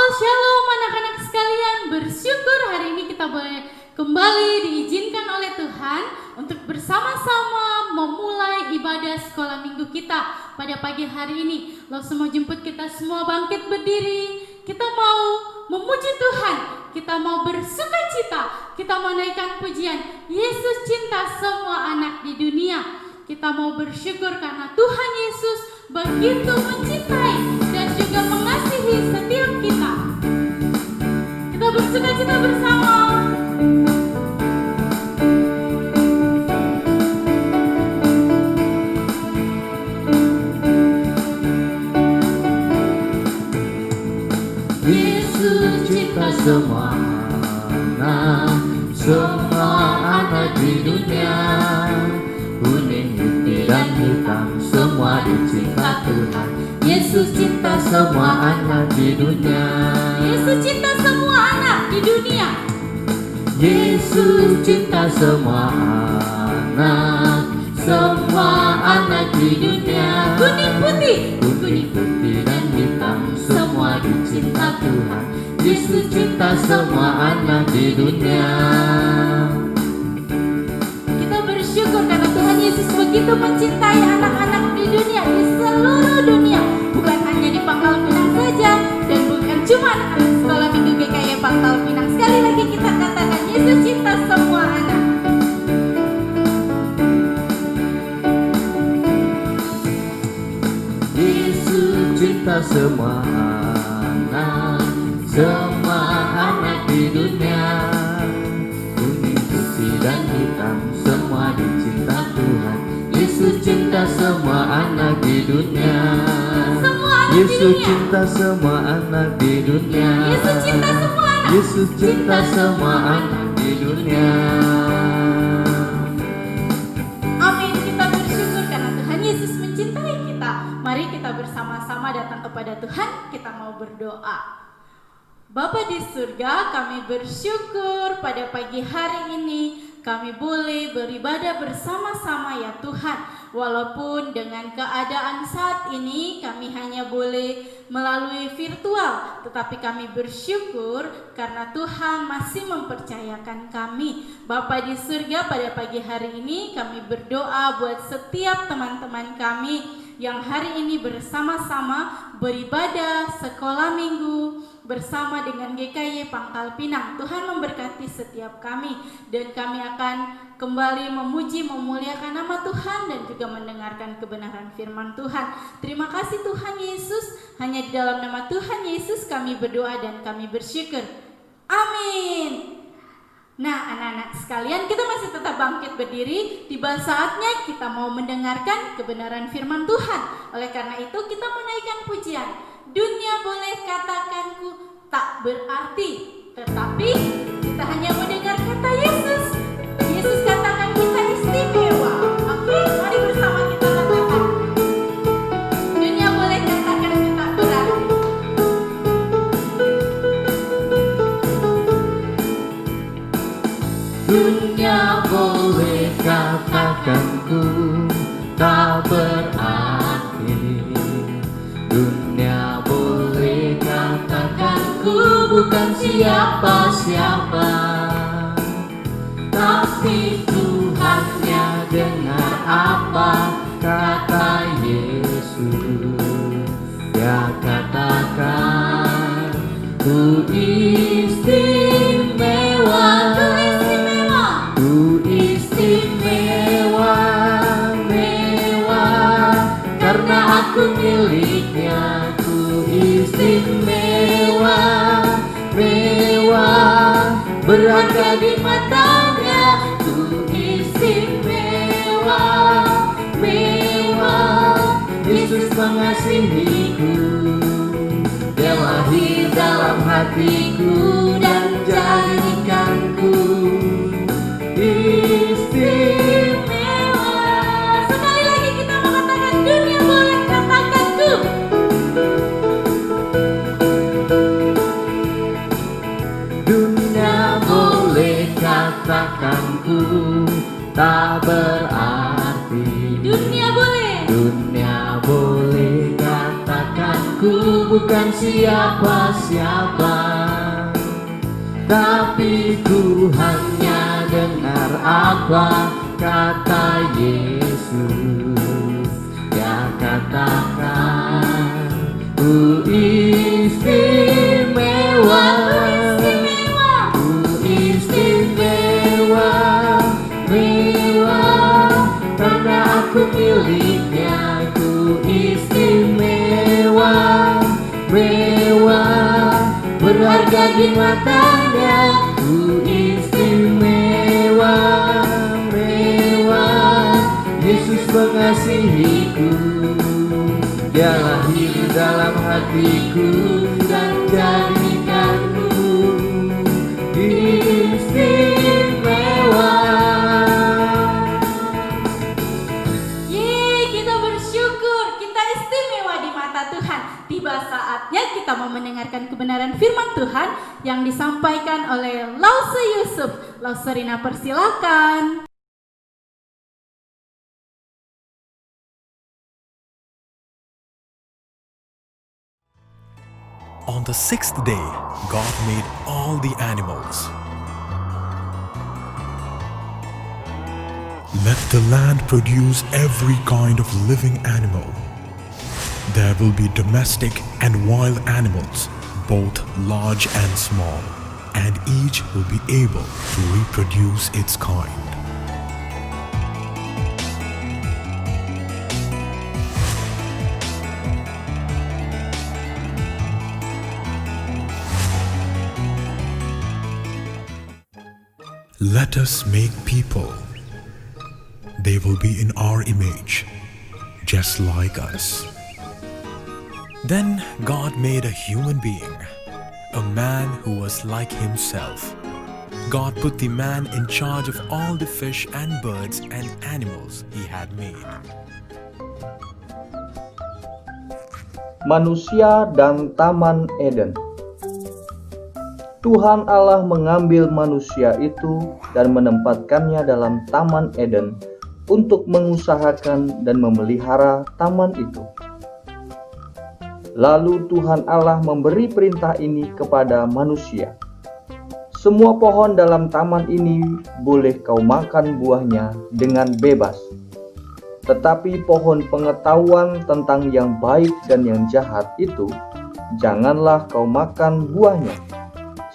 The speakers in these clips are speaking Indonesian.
Shalom anak-anak sekalian, bersyukur hari ini kita boleh kembali diizinkan oleh Tuhan untuk bersama-sama memulai ibadah sekolah minggu kita pada pagi hari ini. Lo semua jemput kita semua bangkit berdiri, kita mau memuji Tuhan, kita mau bersuka cita, kita mau naikkan pujian. Yesus cinta semua anak di dunia. Kita mau bersyukur karena Tuhan Yesus begitu mencintai dan juga mengasihi setiap kita. Kita bersuka cita bersama. Yesus cinta semua anak di dunia. Kuning, putih, dan hitam semua dicinta Tuhan. Yesus cinta semua anak di dunia. Yesus cinta semua anak di dunia. Yesus cinta semua anak di dunia. Kuning putih dan hitam semua dicinta Tuhan. Yesus cinta semua anak di dunia. Kita bersyukur karena Tuhan Yesus begitu mencintai anak-anak di dunia, di seluruh dunia, bukan hanya di Pangkal Pinang saja, dan bukan cuma anak-anak sekolah minggu GKY Pangkal Pinang. Sekali lagi kita katakan Yesus cinta semua anak. Yesus cinta semua anak di dunia. Kuning, putih, dan hitam semua dicinta Tuhan. Yesus cinta semua anak di dunia. Yesus cinta semua anak di dunia. Yesus cinta semua anak. Yesus cinta semua anak di dunia. Amin. Kita bersyukur karena Tuhan Yesus mencintai kita. Mari kita bersama-sama datang kepada Tuhan. Kita mau berdoa. Bapa di surga, kami bersyukur pada pagi hari ini kami boleh beribadah bersama-sama ya Tuhan. Walaupun dengan keadaan saat ini kami hanya boleh melalui virtual, tetapi kami bersyukur karena Tuhan masih mempercayakan kami. Bapa di surga, pada pagi hari ini kami berdoa buat setiap teman-teman kami yang hari ini bersama-sama beribadah sekolah minggu bersama dengan GKY Pangkal Pinang. Tuhan memberkati setiap kami dan kami akan kembali memuji memuliakan nama Tuhan dan juga mendengarkan kebenaran firman Tuhan. Terima kasih Tuhan Yesus, hanya di dalam nama Tuhan Yesus kami berdoa dan kami bersyukur. Amin. Nah anak-anak sekalian, kita masih tetap bangkit berdiri. Tiba saatnya kita mau mendengarkan kebenaran firman Tuhan. Oleh karena itu kita menaikkan pujian. Dunia boleh katakanku tak berarti, tetapi kita hanya mendengar kata Yesus. Yesus katakan kita istimewa. Oke, mari bersama kita katakan. Dunia boleh katakan kita berarti. Dunia boleh katakanku tak berarti. Dunia boleh katakanku bukan siapa-siapa. Tapi Tuhannya dengar apa kata Yesus. Dia katakan ku istimewa. Ku istimewa, mewah, karena aku miliknya. Ku istimewa, mewah, berharga di matanya. Ku istimewa, mengasihiku. Dia lahir dalam hatiku dan jadikanku istimewa. Sekali lagi kita mengatakan dunia boleh katakanku. Dunia boleh katakanku tak berarti. Dunia boleh. Dunia boleh katakanku bukan siapa-siapa, tapi ku hanya dengar apa kata Yesus. Dia katakan ku istimewa, ku istimewa, mewah, karena aku miliknya. Ku istimewa, mewah, berharga di matanya. Ku istimewa, mewah, Yesus mengasihiku. Dia lahir dalam hatiku dan jadikanku istimewa. Yeay, kita bersyukur kita istimewa di mata Tuhan. Tiba saatnya kita mau mendengarkan kebenaran firman Tuhan yang disampaikan oleh Lause Yusuf. Lause Rina, persilakan. On the sixth day, God made all the animals. Let the land produce every kind of living animal. There will be domestic and wild animals, both large and small, and each will be able to reproduce its kind. Let us make people. They will be in our image, just like us. Then God made a human being, a man who was like himself. God put the man in charge of all the fish and birds and animals he had made. Manusia dan Taman Eden. Tuhan Allah mengambil manusia itu dan menempatkannya dalam Taman Eden untuk mengusahakan dan memelihara taman itu. Lalu Tuhan Allah memberi perintah ini kepada manusia. Semua pohon dalam taman ini boleh kau makan buahnya dengan bebas. Tetapi pohon pengetahuan tentang yang baik dan yang jahat itu, janganlah kau makan buahnya.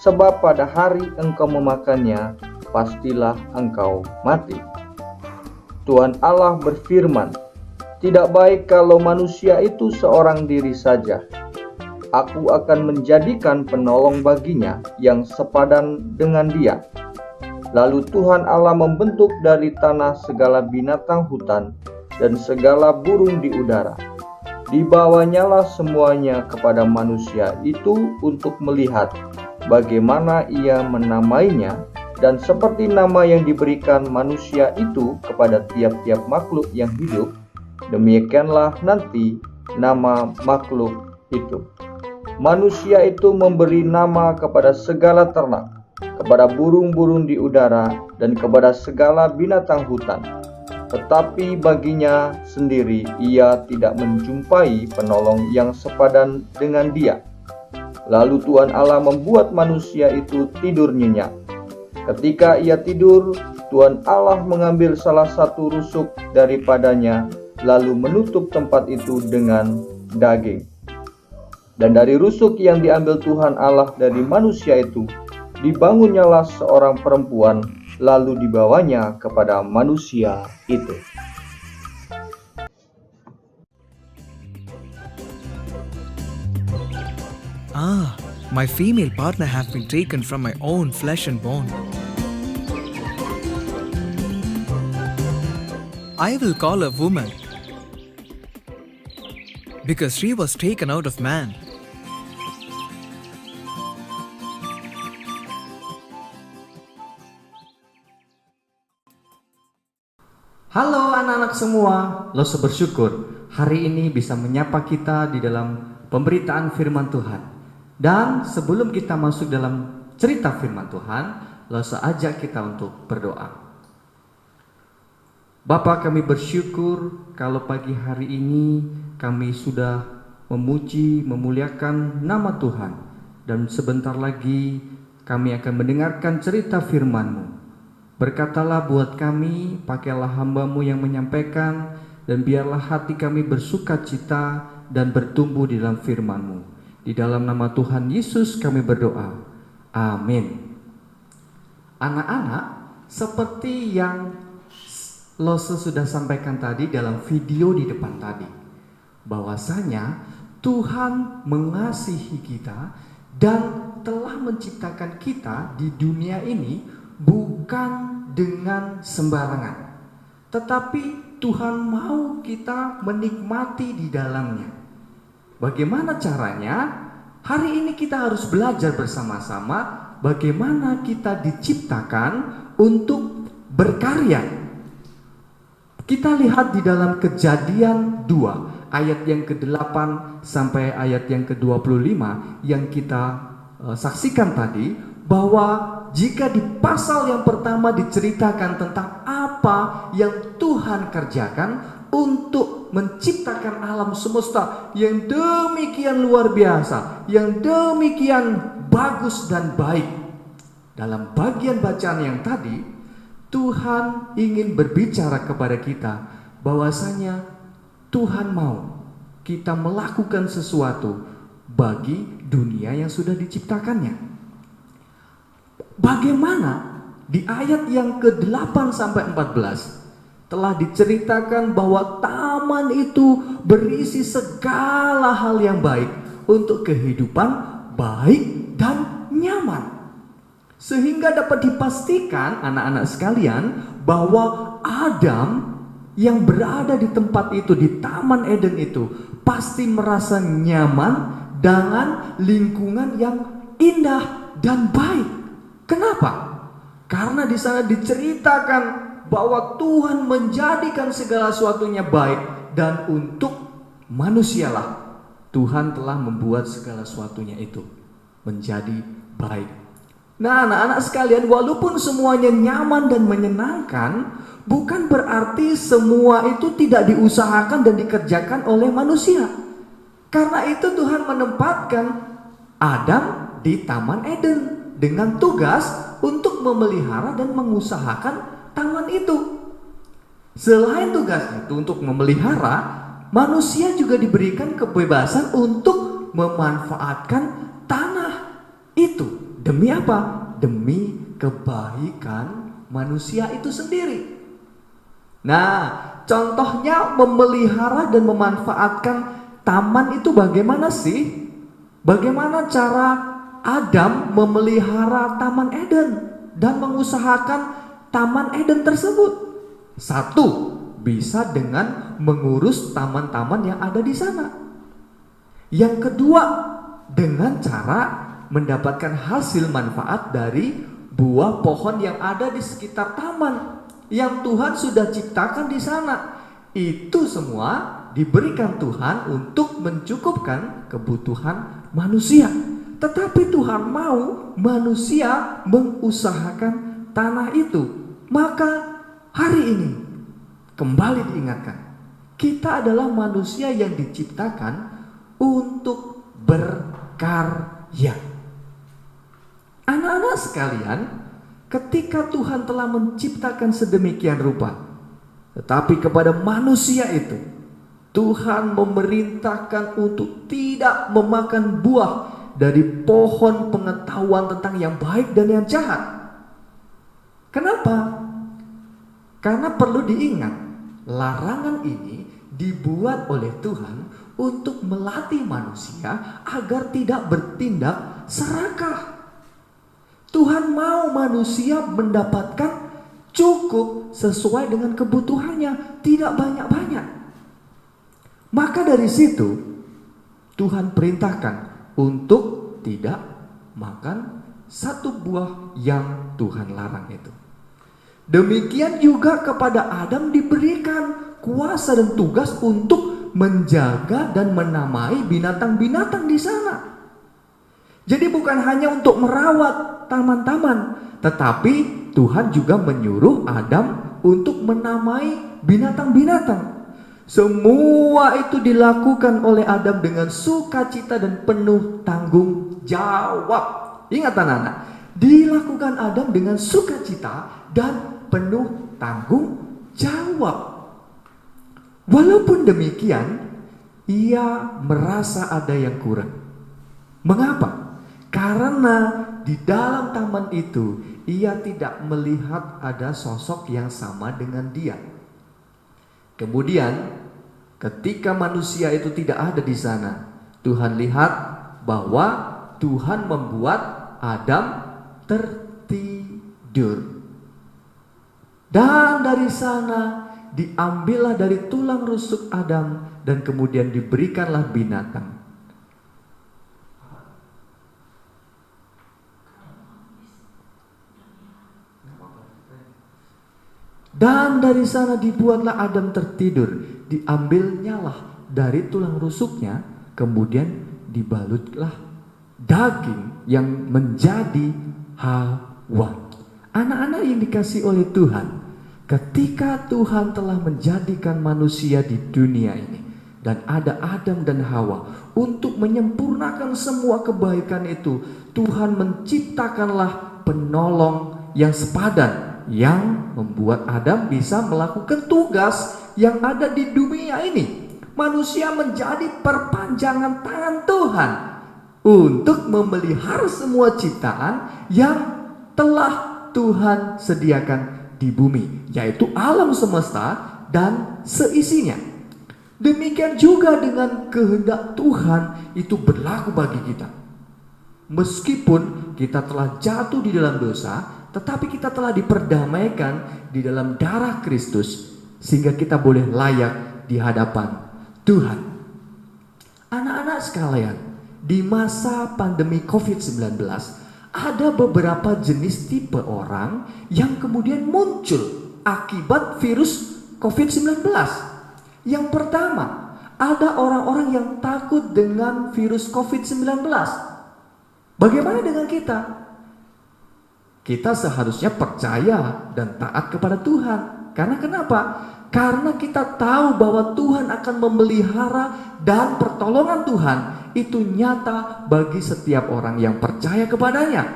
Sebab pada hari engkau memakannya, pastilah engkau mati. Tuhan Allah berfirman, tidak baik kalau manusia itu seorang diri saja. Aku akan menjadikan penolong baginya yang sepadan dengan dia. Lalu Tuhan Allah membentuk dari tanah segala binatang hutan dan segala burung di udara. Dibawanyalah semuanya kepada manusia itu untuk melihat bagaimana ia menamainya, dan seperti nama yang diberikan manusia itu kepada tiap-tiap makhluk yang hidup, demikianlah nanti nama makhluk itu. Manusia itu memberi nama kepada segala ternak, kepada burung-burung di udara, dan kepada segala binatang hutan. Tetapi baginya sendiri ia tidak menjumpai penolong yang sepadan dengan dia. Lalu Tuhan Allah membuat manusia itu tidur nyenyak. Ketika ia tidur, Tuhan Allah mengambil salah satu rusuk daripadanya, lalu menutup tempat itu dengan daging. Dan dari rusuk yang diambil Tuhan Allah dari manusia itu, dibangunnyalah seorang perempuan, lalu dibawanya kepada manusia itu. Ah, my female partner has been taken from my own flesh and bone. I will call her woman. because she was taken out of man. Halo anak-anak semua, Loso bersyukur hari ini bisa menyapa kita di dalam pemberitaan firman Tuhan. Dan sebelum kita masuk dalam cerita firman Tuhan, Loso ajak kita untuk berdoa. Bapa, kami bersyukur kalau pagi hari ini kami sudah memuji, memuliakan nama Tuhan. Dan sebentar lagi kami akan mendengarkan cerita firman-Mu. Berkatalah buat kami, pakailah hamba-Mu yang menyampaikan, dan biarlah hati kami bersuka cita dan bertumbuh di dalam firman-Mu. Di dalam nama Tuhan Yesus kami berdoa. Amin. Anak-anak, seperti yang Loso sudah sampaikan tadi dalam video di depan tadi, bahwasanya Tuhan mengasihi kita dan telah menciptakan kita di dunia ini bukan dengan sembarangan, tetapi Tuhan mau kita menikmati di dalamnya. Bagaimana caranya? Hari ini kita harus belajar bersama-sama bagaimana kita diciptakan untuk berkarya. Kita lihat di dalam Kejadian 2 ayat yang ke-8 sampai ayat yang ke-25 yang kita saksikan tadi, bahwa jika di pasal yang pertama diceritakan tentang apa yang Tuhan kerjakan untuk menciptakan alam semesta yang demikian luar biasa, yang demikian bagus dan baik. Dalam bagian bacaan yang tadi, Tuhan ingin berbicara kepada kita bahwasanya Tuhan mau kita melakukan sesuatu bagi dunia yang sudah diciptakannya. Bagaimana di ayat yang ke-8 sampai 14 telah diceritakan bahwa taman itu berisi segala hal yang baik untuk kehidupan baik dan nyaman. Sehingga dapat dipastikan anak-anak sekalian bahwa Adam yang berada di tempat itu, di Taman Eden itu, pasti merasa nyaman dengan lingkungan yang indah dan baik. Kenapa? Karena di sana diceritakan bahwa Tuhan menjadikan segala sesuatunya baik, dan untuk manusialah Tuhan telah membuat segala sesuatunya itu menjadi baik. Nah, anak-anak sekalian, walaupun semuanya nyaman dan menyenangkan, bukan berarti semua itu tidak diusahakan dan dikerjakan oleh manusia. Karena itu Tuhan menempatkan Adam di Taman Eden dengan tugas untuk memelihara dan mengusahakan taman itu. Selain tugas itu untuk memelihara, manusia juga diberikan kebebasan untuk memanfaatkan tanah itu. Demi apa? Demi kebaikan manusia itu sendiri. Nah, contohnya memelihara dan memanfaatkan taman itu bagaimana sih? Bagaimana cara Adam memelihara Taman Eden dan mengusahakan Taman Eden tersebut? Satu, bisa dengan mengurus taman-taman yang ada di sana. Yang kedua, dengan cara mendapatkan hasil manfaat dari buah pohon yang ada di sekitar taman yang Tuhan sudah ciptakan di sana. Itu semua diberikan Tuhan untuk mencukupkan kebutuhan manusia. Tetapi Tuhan mau manusia mengusahakan tanah itu. Maka hari ini kembali diingatkan, kita adalah manusia yang diciptakan untuk berkarya. Anak-anak sekalian, ketika Tuhan telah menciptakan sedemikian rupa, tetapi kepada manusia itu Tuhan memerintahkan untuk tidak memakan buah dari pohon pengetahuan tentang yang baik dan yang jahat. Kenapa? Karena perlu diingat, larangan ini dibuat oleh Tuhan untuk melatih manusia agar tidak bertindak serakah. Tuhan mau manusia mendapatkan cukup sesuai dengan kebutuhannya, tidak banyak-banyak. Maka dari situ Tuhan perintahkan untuk tidak makan satu buah yang Tuhan larang itu. Demikian juga kepada Adam diberikan kuasa dan tugas untuk menjaga dan menamai binatang-binatang di sana. Jadi bukan hanya untuk merawat taman-taman, tetapi Tuhan juga menyuruh Adam untuk menamai binatang-binatang. Semua itu dilakukan oleh Adam dengan sukacita dan penuh tanggung jawab. Ingat anak-anak, dilakukan Adam dengan sukacita dan penuh tanggung jawab. Walaupun demikian, ia merasa ada yang kurang. Mengapa? Karena di dalam taman itu ia tidak melihat ada sosok yang sama dengan dia. Kemudian ketika manusia itu tidak ada di sana, Tuhan lihat bahwa Tuhan membuat Adam tertidur. Dan dari sana diambillah dari tulang rusuk Adam dan kemudian diberikanlah binatang. Dan dari sana dibuatlah Adam tertidur, diambilnyalah dari tulang rusuknya, kemudian dibalutlah daging yang menjadi Hawa. Anak-anak yang dikasihi oleh Tuhan, ketika Tuhan telah menjadikan manusia di dunia ini dan ada Adam dan Hawa untuk menyempurnakan semua kebaikan itu, Tuhan menciptakanlah penolong yang sepadan yang membuat Adam bisa melakukan tugas yang ada di dunia ini. Manusia menjadi perpanjangan tangan Tuhan untuk memelihara semua ciptaan yang telah Tuhan sediakan di bumi, yaitu alam semesta dan seisinya. Demikian juga dengan kehendak Tuhan itu berlaku bagi kita. Meskipun kita telah jatuh di dalam dosa, tetapi kita telah diperdamaikan di dalam darah Kristus, sehingga kita boleh layak di hadapan Tuhan. Anak-anak sekalian, di masa pandemi COVID-19, ada beberapa jenis tipe orang yang kemudian muncul akibat virus COVID-19. Yang pertama, ada orang-orang yang takut dengan virus COVID-19. Bagaimana dengan kita? Kita seharusnya percaya dan taat kepada Tuhan. Karena kenapa? Karena kita tahu bahwa Tuhan akan memelihara dan pertolongan Tuhan itu nyata bagi setiap orang yang percaya kepadanya.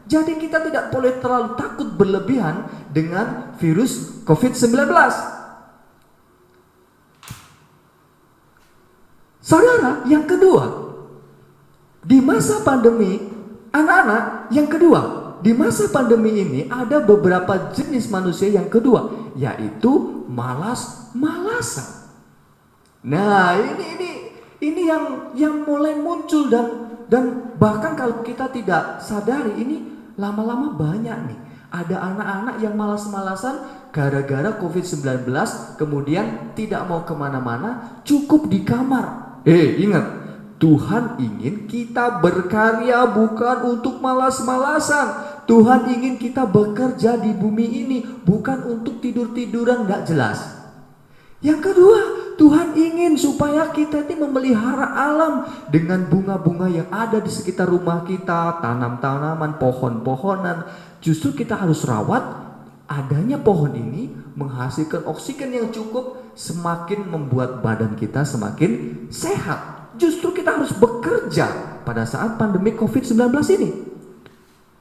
Jadi kita tidak boleh terlalu takut berlebihan dengan virus COVID-19. Saudara, yang kedua, di masa pandemi, anak-anak, yang kedua, di masa pandemi ini ada beberapa jenis manusia yang kedua, yaitu malas-malasan. Nah, ini yang mulai muncul dan bahkan kalau kita tidak sadari ini lama-lama banyak nih. Ada anak-anak yang malas-malasan gara-gara COVID-19, kemudian tidak mau kemana-mana, cukup di kamar. Ingat, Tuhan ingin kita berkarya bukan untuk malas-malasan. Tuhan ingin kita bekerja di bumi ini bukan untuk tidur-tiduran gak jelas. Yang kedua, Tuhan ingin supaya kita ini memelihara alam dengan bunga-bunga yang ada di sekitar rumah kita, tanam-tanaman, pohon-pohonan. Justru kita harus rawat. Adanya pohon ini menghasilkan oksigen yang cukup, semakin membuat badan kita semakin sehat. Justru kita harus bekerja pada saat pandemi COVID-19 ini.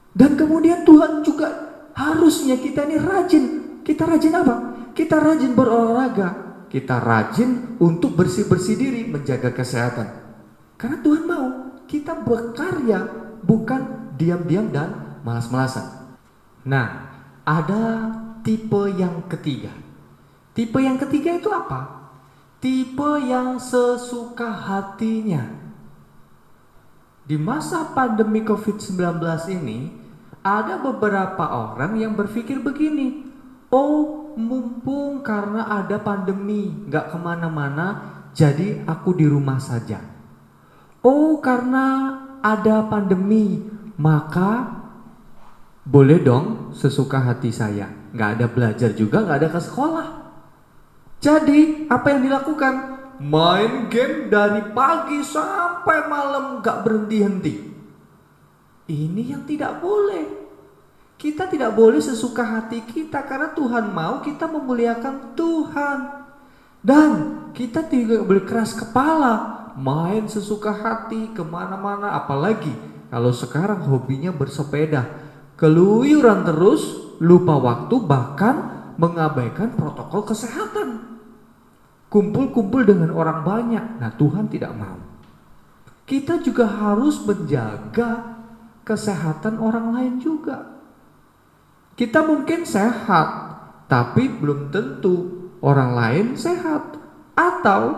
Dan kemudian Tuhan juga harusnya kita ini rajin. Kita rajin apa? Kita rajin berolahraga. Kita rajin untuk bersih-bersih diri, menjaga kesehatan. Karena Tuhan mau kita berkarya, bukan diam-diam dan malas-malasan. Nah, ada tipe yang ketiga. Tipe yang ketiga itu apa? Tipe yang sesuka hatinya. Di masa pandemi COVID-19 ini, ada beberapa orang yang berpikir begini, oh mumpung karena ada pandemi, gak kemana-mana, jadi aku di rumah saja. Oh, karena ada pandemi, maka boleh dong sesuka hati saya. Nggak ada belajar juga, nggak ada ke sekolah. Jadi, apa yang dilakukan? Main game dari pagi sampai malam nggak berhenti-henti. Ini yang tidak boleh. Kita tidak boleh sesuka hati kita karena Tuhan mau kita memuliakan Tuhan. Dan kita tidak boleh keras kepala, main sesuka hati kemana-mana. Apalagi kalau sekarang hobinya bersepeda, keluyuran terus, lupa waktu, bahkan mengabaikan protokol kesehatan. Kumpul-kumpul dengan orang banyak. Nah, Tuhan tidak mau. Kita juga harus menjaga kesehatan orang lain juga. Kita mungkin sehat, tapi belum tentu orang lain sehat. Atau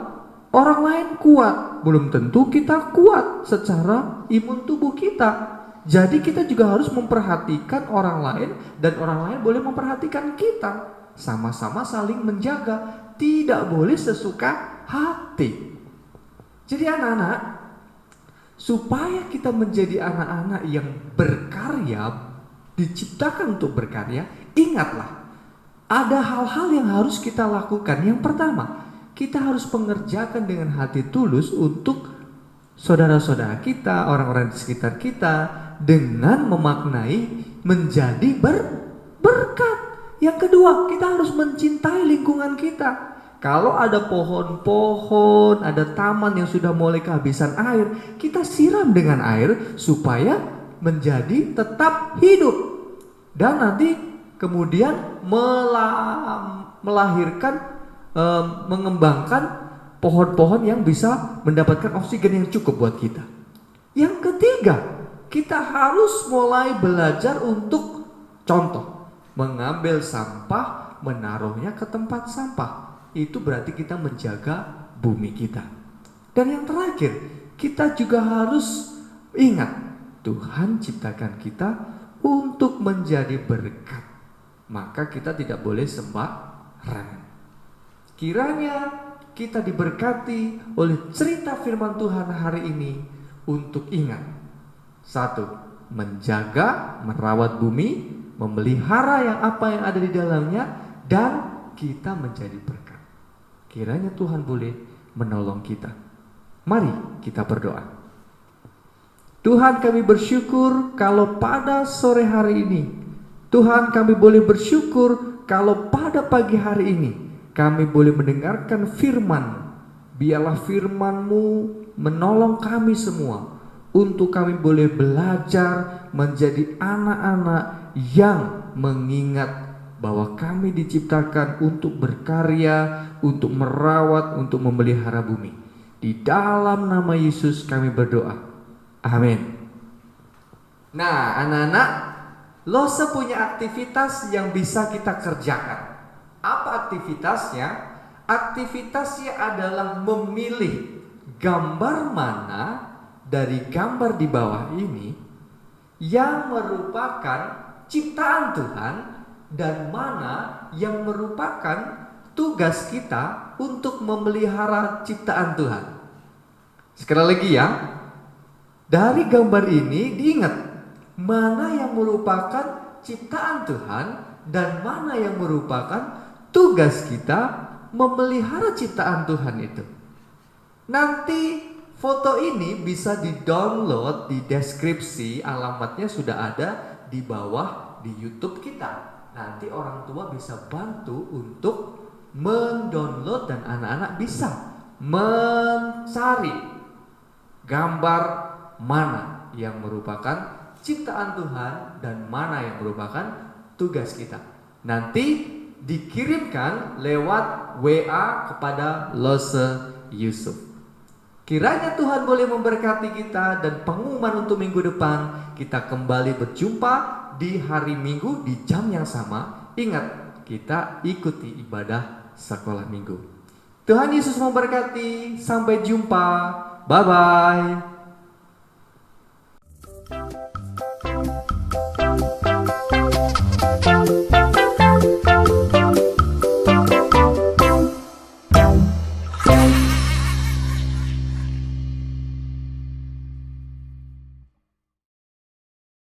orang lain kuat, belum tentu kita kuat secara imun tubuh kita. Jadi kita juga harus memperhatikan orang lain, dan orang lain boleh memperhatikan kita. Sama-sama saling menjaga. Tidak boleh sesuka hati. Jadi anak-anak, supaya kita menjadi anak-anak yang berkarya, diciptakan untuk berkarya, ingatlah, ada hal-hal yang harus kita lakukan. Yang pertama, kita harus mengerjakan dengan hati tulus untuk saudara-saudara kita, orang-orang di sekitar kita, dengan memaknai menjadi berkat. Yang kedua, kita harus mencintai lingkungan kita. Kalau ada pohon-pohon, ada taman yang sudah mulai kehabisan air, kita siram dengan air supaya menjadi tetap hidup. Dan nanti kemudian melahirkan, mengembangkan pohon-pohon yang bisa mendapatkan oksigen yang cukup buat kita. Yang ketiga, kita harus mulai belajar untuk contoh, mengambil sampah, menaruhnya ke tempat sampah. Itu berarti kita menjaga bumi kita. Dan yang terakhir, kita juga harus ingat, Tuhan ciptakan kita untuk menjadi berkat. Maka kita tidak boleh sembarangan. Kiranya kita diberkati oleh cerita firman Tuhan hari ini untuk ingat. 1. Menjaga, merawat bumi, memelihara yang ada di dalamnya, dan kita menjadi berkat. Kiranya Tuhan boleh menolong kita. Mari kita berdoa. Tuhan, kami bersyukur kalau pada sore hari ini, Tuhan, kami boleh bersyukur kalau pada pagi hari ini kami boleh mendengarkan firman. Biarlah firman-Mu menolong kami semua untuk kami boleh belajar menjadi anak-anak yang mengingat bahwa kami diciptakan untuk berkarya, untuk merawat, untuk memelihara bumi. Di dalam nama Yesus kami berdoa. Amin. Nah, anak-anak, Lose punya aktivitas yang bisa kita kerjakan. Apa aktivitasnya? Aktivitasnya adalah memilih gambar mana dari gambar di bawah ini yang merupakan ciptaan Tuhan dan mana yang merupakan tugas kita untuk memelihara ciptaan Tuhan. Sekali lagi ya, dari gambar ini diingat mana yang merupakan ciptaan Tuhan dan mana yang merupakan tugas kita memelihara ciptaan Tuhan itu. Nanti foto ini bisa di-download di deskripsi, alamatnya sudah ada di bawah di YouTube kita. Nanti orang tua bisa bantu untuk mendownload dan anak-anak bisa mencari gambar mana yang merupakan ciptaan Tuhan dan mana yang merupakan tugas kita. Nanti dikirimkan lewat WA kepada Lose Yusuf. Kiranya Tuhan boleh memberkati kita, dan pengumuman untuk minggu depan kita kembali berjumpa di hari Minggu di jam yang sama. Ingat, kita ikuti ibadah sekolah minggu. Tuhan Yesus memberkati. Sampai jumpa. Bye-bye.